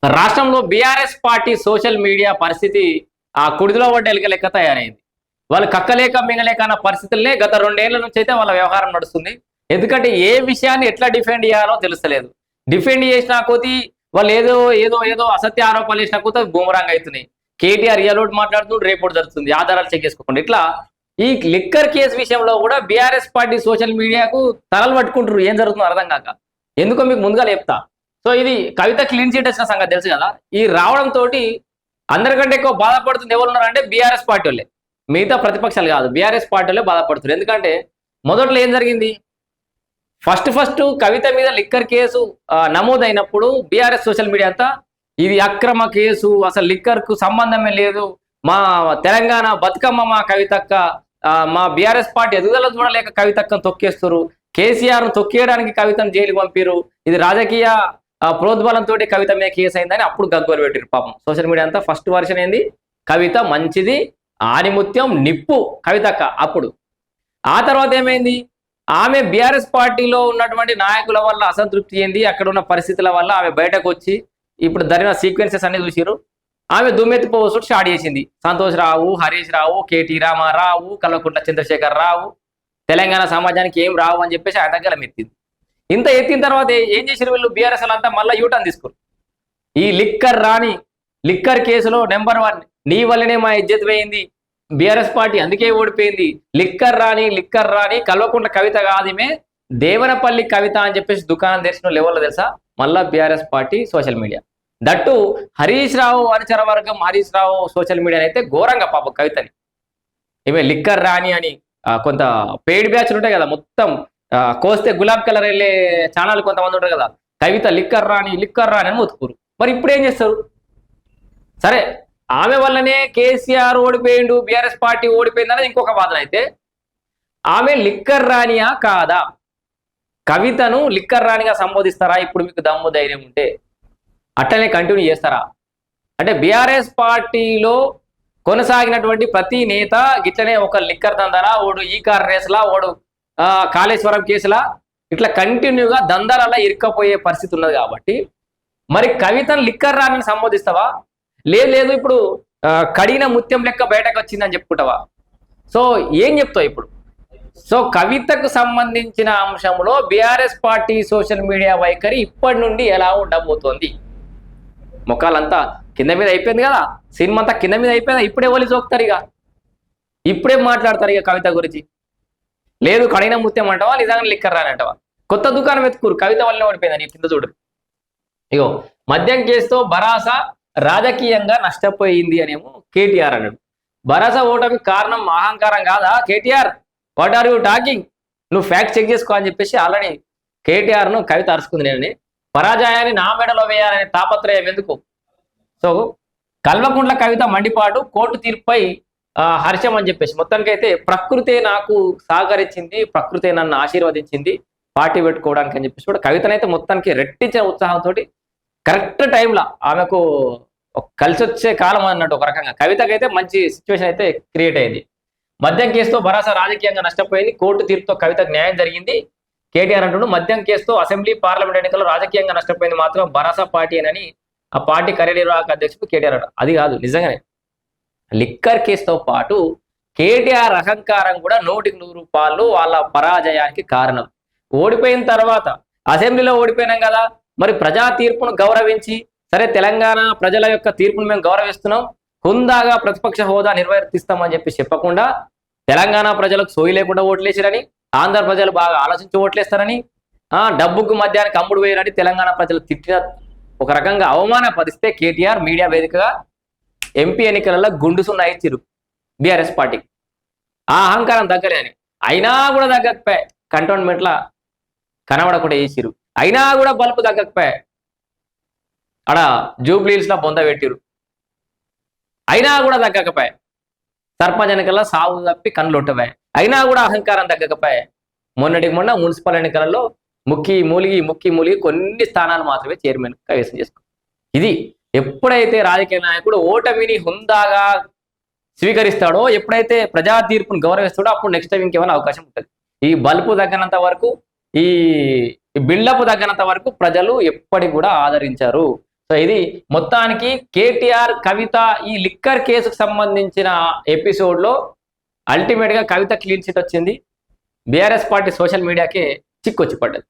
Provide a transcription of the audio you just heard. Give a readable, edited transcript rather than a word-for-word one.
రాష్ట్రంలో BRS party social media పరిస్థితి ఆ కుడిలో పడ్డ ఎలుక లెక్క తయారైంది. వాళ్ళు కక్కలేక మింగలేక అన్న పరిస్థితులనే గత 2 ఏళ్ల నుంచి అయితే వాళ్ళ వ్యవహారం నడుస్తుంది. ఎందుకంటే ఏ విషయాన్ని ఎట్లా డిఫెండ్ చేయాలో తెలుస్తలేదు. డిఫెండ్ చేసిన కొద్దీ వాళ్ళు ఏదో ఏదో ఏదో అసత్య ఆరోపణలు చేసిన కొద్దీ బూమరాంగ్ అవుతున్నాయి. కేటీఆర్ ఇయాలోటి మాట్లాడుతూ రేపు జరుగుతుంది, ఆధారాలు చెక్ చేసుకోకుండా. ఇట్లా ఈ లిక్కర్ కేసు విషయంలో కూడా బీఆర్ఎస్ పార్టీ సోషల్ మీడియాకు తలలు పట్టుకుంటారు. ఏం జరుగుతుందో అర్థం కాక. ఎందుకో మీకు ముందుగా చెప్తా. సో ఇది కవిత క్లీన్ చీట్ వచ్చిన సంగతి తెలుసు కదా. ఈ రావడంతో అందరికంటే ఎక్కువ బాధపడుతుంది ఎవరు ఉన్నారంటే బీఆర్ఎస్ పార్టీ వాళ్ళే, మిగతా ప్రతిపక్షాలు కాదు. బీఆర్ఎస్ పార్టీ వాళ్ళే బాధపడుతున్నారు. ఎందుకంటే మొదట్లో ఏం జరిగింది, ఫస్ట్ కవిత మీద లిక్కర్ కేసు నమోదైనప్పుడు బీఆర్ఎస్ సోషల్ మీడియా అంతా ఇది అక్రమ కేసు, అసలు లిక్కర్ కు సంబంధమే లేదు, మా తెలంగాణ బతుకమ్మ మా కవితక్క, మా బీఆర్ఎస్ పార్టీ ఎదుగుదల చూడలేక కవితక్కను తొక్కేస్తారు, కేసీఆర్ తొక్కేయడానికి కవితను జైలుకి పంపిరు, ఇది రాజకీయ ప్రోద్బలంతో కవిత మీద కేసు అయిందని అప్పుడు గగ్గోలు పెట్టారు. పాపం సోషల్ మీడియా అంతా ఫస్ట్ వర్షన్ ఏంది, కవిత మంచిది, ఆనిముత్యం నిప్పు కవితక్క. అప్పుడు ఆ తర్వాత ఏమైంది, ఆమె బీఆర్ఎస్ పార్టీలో ఉన్నటువంటి నాయకుల వల్ల అసంతృప్తి చెంది అక్కడ ఉన్న పరిస్థితుల వల్ల ఆమె బయటకు వచ్చి ఇప్పుడు జరిగిన సీక్వెన్సెస్ అన్ని చూసిరు. ఆమె దుమ్మెత్తిపోసుడు స్టార్ట్ చేసింది. సంతోష్ రావు, హరీష్ రావు, కేటీ రామారావు, కల్వకుంట్ల చంద్రశేఖర్ రావు తెలంగాణ సమాజానికి ఏం రావు అని చెప్పేసి ఆయన దగ్గర ఎత్తింది. ఇంత ఎత్తిన తర్వాత ఏం చేసిన వీళ్ళు బీఆర్ఎస్ అంతా మళ్ళీ యూటర్న్ తీసుకురు. ఈ లిక్కర్ కేసులో నెంబర్ 1 నీ వల్లనే మా ఇజ్జత్ పోయింది, బీఆర్ఎస్ పార్టీ అందుకే ఓడిపోయింది, లిక్కర్ రాని కల్వకుంట్ల కవిత కాదిమే దేవనపల్లి కవిత అని చెప్పేసి దుకాణం తెరిచిన లెవెల్లో తెలుసా మళ్ళా BRS party social media. That Harish Rao అనుచర వర్గం, హరీష్ రావు సోషల్ మీడియా అయితే ఘోరంగా పాప కవితని ఈమె లిక్కర్ రాని అని కొంత పెయిడ్ బ్యాచ్లు ఉంటాయి కదా, మొత్తం కోస్తే గులాబ్ కలర్ వెళ్ళే ఛానల్ కొంతమంది ఉంటారు కదా, కవిత లిక్కర్ రాని అని మొత్తుకురు. మరి ఇప్పుడు ఏం చేస్తారు? సరే ఆమె వల్లనే కేసీఆర్ ఓడిపోయిండు, బీఆర్ఎస్ పార్టీ ఓడిపోయింది అనేది ఇంకొక వాదన అయితే, ఆమె లిక్కర్ రానియా కాదా, కవితను లిక్కర్ రానిగా సంబోధిస్తారా ఇప్పుడు మీకు దమ్ము ధైర్యం ఉంటే? అట్లనే కంటిన్యూ చేస్తారా? అంటే బీఆర్ఎస్ పార్టీలో కొనసాగినటువంటి ప్రతి నేత గిట్లనే ఒక లిక్కర్ దందరా, ఓడు ఈ కార్ రేసులా, ఓడు కాళేశ్వరం కేసులా, ఇట్లా కంటిన్యూగా దందరాలా ఇరుక్కపోయే పరిస్థితి ఉన్నది. కాబట్టి మరి కవితను లిక్కర్ రాని సంబోధిస్తావా? లేదు ఇప్పుడు కడిగిన ముత్యం లెక్క బయటకు వచ్చిందని చెప్పుకుంటావా? సో ఏం చెప్తావు ఇప్పుడు? సో కవితకు సంబంధించిన అంశంలో బీఆర్ఎస్ పార్టీ సోషల్ మీడియా వైఖరి ఇప్పటి నుండి ఎలా ఉండబోతోంది? ముఖాలంతా కింద మీద అయిపోయింది కదా, సినిమా అంతా కింద మీద అయిపోయిందా? ఇప్పుడే ఒలి చూపుతారు, ఇప్పుడే మాట్లాడతారు కవిత గురించి. లేదు కడిగిన ముత్యం అంటావా, నిజంగా లిక్కర్ రాని అంటావా? కొత్త దుకాణం ఎత్తుకురు, కవిత వల్లనే ఓడిపోయిందని కింద చూడరు. ఇగో మద్యం కేసుతో భరాసా రాజకీయంగా నష్టపోయింది అనేమో కేటీఆర్ అన్నాడు. భరాసా ఓటమి కారణం అహంకారం కాదా KTR? What are you talking? నువ్వు ఫ్యాక్ట్ చెక్ చేసుకో అని చెప్పేసి ఆల్రెడీ కేటీఆర్ను కవిత అరుచుకుంది. నేను పరాజయాన్ని నా మెడలో వేయాలనే తాపత్రయం ఎందుకు? సో కల్వకుంట్ల కవిత మండిపాటు, కోర్టు తీర్పుపై హర్షం అని చెప్పేసి మొత్తానికైతే ప్రకృతే నాకు సహకరించింది, ప్రకృతే నన్ను ఆశీర్వదించింది పార్టీ పెట్టుకోవడానికి అని చెప్పేసి కూడా కవితనైతే మొత్తానికి రెట్టించిన ఉత్సాహంతో కరెక్ట్ టైంలో ఆమెకు కలిసి వచ్చే కాలం అన్నట్టు ఒక రకంగా కవితకైతే మంచి సిచ్యువేషన్ అయితే క్రియేట్ అయింది. మద్యం కేసుతో భరోసా రాజకీయంగా నష్టపోయింది, కోర్టు తీర్పుతో కవితకు న్యాయం జరిగింది. కేటీఆర్ అంటున్నాడు మద్యం కేసుతో అసెంబ్లీ పార్లమెంట్ ఎన్నికల్లో రాజకీయంగా నష్టపోయింది మాత్రం భరోసా పార్టీ అని ఆ పార్టీ కార్యనిర్వాహక అధ్యక్షుడు కేటీఆర్ అన్నాడు. అది కాదు, నిజంగానే లిక్కర్ కేసుతో పాటు కేటీఆర్ అహంకారం కూడా 100కి 100 వాళ్ళ పరాజయానికి కారణం. ఓడిపోయిన తర్వాత అసెంబ్లీలో ఓడిపోయినాం కదా, మరి ప్రజా తీర్పును గౌరవించి సరే తెలంగాణ ప్రజల యొక్క తీర్పును మేము గౌరవిస్తున్నాం, హుందాగా ప్రతిపక్ష హోదా నిర్వర్తిస్తామని చెప్పి చెప్పకుండా తెలంగాణ ప్రజలకు సోయి లేకుండా ఓట్లేసిరని, ఆంధ్ర ప్రజలు బాగా ఆలోచించి ఓట్లేస్తారని, డబ్బుకు మధ్యానికి అమ్ముడు వేయరని తెలంగాణ ప్రజలు తిట్టిన ఒక రకంగా అవమానపరిస్తే కేటీఆర్ మీడియా వేదికగా ఎంపీ ఎన్నికలలో గుండు సున్నా ఇచ్చిరు బీఆర్ఎస్ పార్టీకి. ఆ అహంకారం తగ్గలే అని అయినా కూడా తగ్గకపోయా, కంటోన్మెంట్లా కనబడకుండా వేసిరు, అయినా కూడా బల్బు తగ్గకపోయా, అక్కడ జూబ్లీహిల్స్ లో బొంద పెట్టిరు, అయినా కూడా తగ్గకపోయా, సర్పంచ్ ఎన్నికల్లో సాగు తప్పి కన్నులొట్టపోయా, అయినా కూడా అహంకారం తగ్గకపోయా. మొన్నటికి మొన్న మున్సిపల్ ఎన్నికలలో ముక్కి మూలిగి కొన్ని స్థానాలు మాత్రమే చైర్మన్ కైవసం చేసుకో. ఇది ఎప్పుడైతే రాజకీయ నాయకుడు ఓటమిని హుందాగా స్వీకరిస్తాడో, ఎప్పుడైతే ప్రజా తీర్పును గౌరవిస్తాడో అప్పుడు నెక్స్ట్ టైం ఇంకేమైనా అవకాశం ఉంటుంది. ఈ బల్బు తగ్గినంత వరకు, ఈ బిల్డప్ తగ్గినంత వరకు ప్రజలు ఎప్పటికి కూడా ఆదరించారు. సో ఇది మొత్తానికి కేటీఆర్ కవిత ఈ లిక్కర్ కేసుకు సంబంధించిన ఎపిసోడ్ లో అల్టిమేట్ గా కవిత క్లీన్ చిట్ వచ్చింది. బీఆర్ఎస్ పార్టీ సోషల్ మీడియాకే చిక్కొచ్చి పడ్డది.